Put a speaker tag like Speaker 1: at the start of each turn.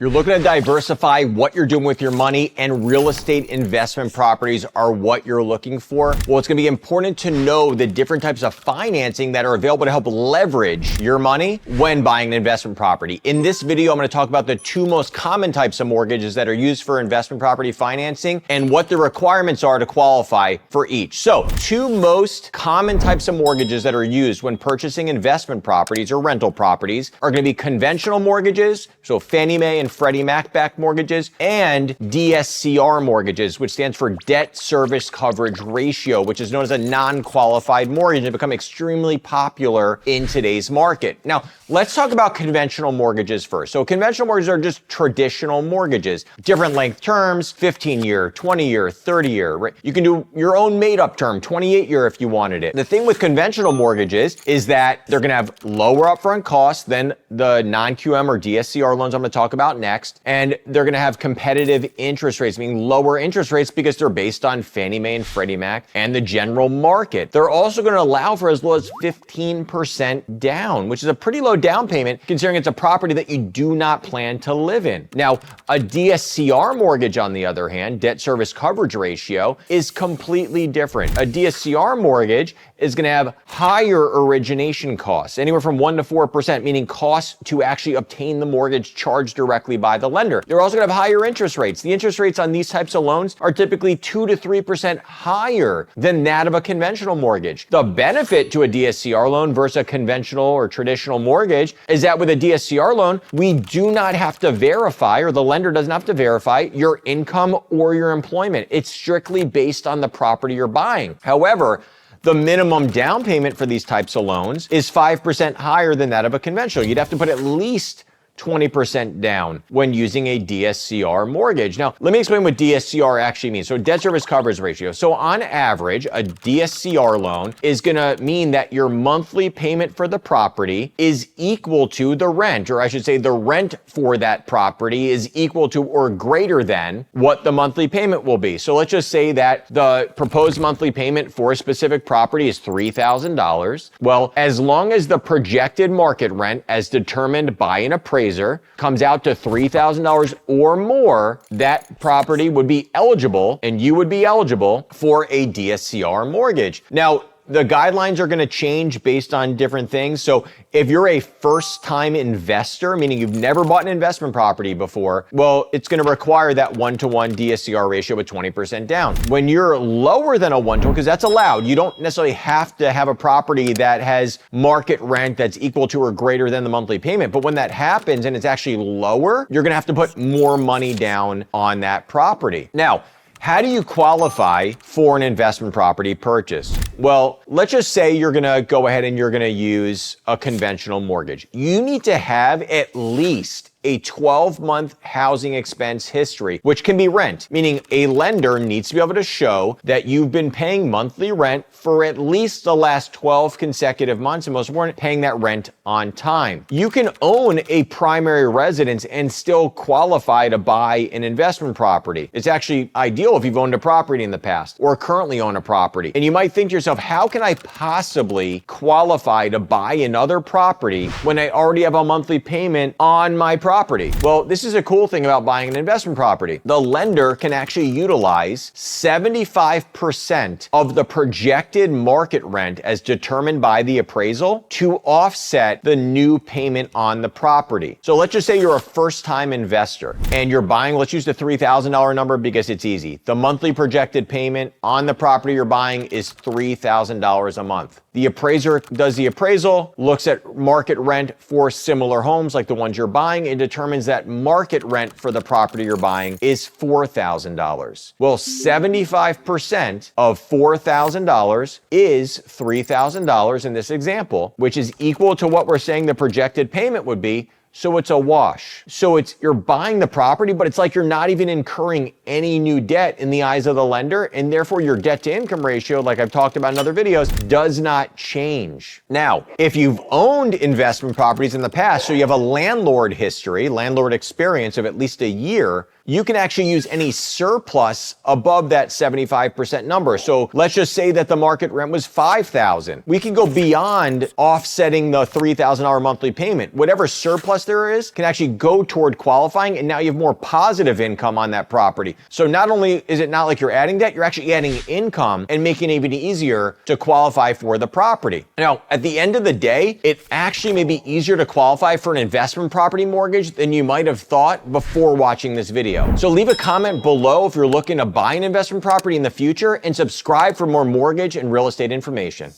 Speaker 1: You're looking to diversify what you're doing with your money, and real estate investment properties are what you're looking for. Well, it's going to be important to know the different types of financing that are available to help leverage your money when buying an investment property. In this video, I'm going to talk about the two most common types of mortgages that are used for investment property financing and what the requirements are to qualify for each. So, two most common types of mortgages that are used when purchasing investment properties or rental properties are going to be conventional mortgages, so Fannie Mae and Freddie Mac backed mortgages, and DSCR mortgages, which stands for debt service coverage ratio, which is known as a non-qualified mortgage and become extremely popular in today's market. Now, let's talk about conventional mortgages first. So conventional mortgages are just traditional mortgages, different length terms, 15-year, 20-year, 30-year, right? You can do your own made-up term, 28-year if you wanted it. The thing with conventional mortgages is that they're going to have lower upfront costs than the non-QM or DSCR loans I'm going to talk about next, and they're going to have competitive interest rates, meaning lower interest rates because they're based on Fannie Mae and Freddie Mac and the general market. They're also going to allow for as low as 15% down, which is a pretty low down payment considering it's a property that you do not plan to live in. Now, a DSCR mortgage, on the other hand, debt service coverage ratio, is completely different. A DSCR mortgage is going to have higher origination costs, anywhere from 1% to 4%, meaning costs to actually obtain the mortgage charged directly by the lender. They're also going to have higher interest rates. The interest rates on these types of loans are typically 2 to 3% higher than that of a conventional mortgage. The benefit to a DSCR loan versus a conventional or traditional mortgage is that with a DSCR loan, we do not have to verify, or the lender doesn't have to verify, your income or your employment. It's strictly based on the property you're buying. However, the minimum down payment for these types of loans is 5% higher than that of a conventional. You'd have to put at least 20% down when using a DSCR mortgage. Now, let me explain what DSCR actually means. So debt service coverage ratio. So on average, a DSCR loan is going to mean that your monthly payment for the property is equal to the rent, or I should say the rent for that property is equal to or greater than what the monthly payment will be. So let's just say that the proposed monthly payment for a specific property is $3,000. Well, as long as the projected market rent as determined by an appraiser comes out to $3,000 or more, that property would be eligible, and you would be eligible for a DSCR mortgage. Now, the guidelines are going to change based on different things. So if you're a first-time investor, meaning you've never bought an investment property before, well, it's going to require that 1-to-1 DSCR ratio with 20% down. When you're lower than a 1-to-1, because that's allowed, you don't necessarily have to have a property that has market rent that's equal to or greater than the monthly payment. But when that happens and it's actually lower, you're going to have to put more money down on that property. Now, how do you qualify for an investment property purchase? Well, let's just say you're going to go ahead and you're going to use a conventional mortgage. You need to have at least a 12-month housing expense history, which can be rent, meaning a lender needs to be able to show that you've been paying monthly rent for at least the last 12 consecutive months, and most important, paying that rent on time. You can own a primary residence and still qualify to buy an investment property. It's actually ideal if you've owned a property in the past or currently own a property. And you might think to yourself, how can I possibly qualify to buy another property when I already have a monthly payment on my property? Well, this is a cool thing about buying an investment property. The lender can actually utilize 75% of the projected market rent as determined by the appraisal to offset the new payment on the property. So let's just say you're a first-time investor and you're buying, let's use the $3,000 number because it's easy. The monthly projected payment on the property you're buying is $3,000 a month. The appraiser does the appraisal, looks at market rent for similar homes like the ones you're buying, and determines that market rent for the property you're buying is $4,000. Well, 75% of $4,000 is $3,000 in this example, which is equal to what we're saying the projected payment would be. So it's a wash. So you're buying the property, but it's like you're not even incurring any new debt in the eyes of the lender, and therefore your debt to income ratio, like I've talked about in other videos, does not change. Now, if you've owned investment properties in the past, so you have a landlord history, landlord experience of at least a year, you can actually use any surplus above that 75% number. So let's just say that the market rent was $5,000. We can go beyond offsetting the $3,000 monthly payment. Whatever surplus surplus there is can actually go toward qualifying, and now you have more positive income on that property. So not only is it not like you're adding debt, you're actually adding income and making it even easier to qualify for the property. Now, at the end of the day, it actually may be easier to qualify for an investment property mortgage than you might have thought before watching this video. So leave a comment below if you're looking to buy an investment property in the future, and subscribe for more mortgage and real estate information.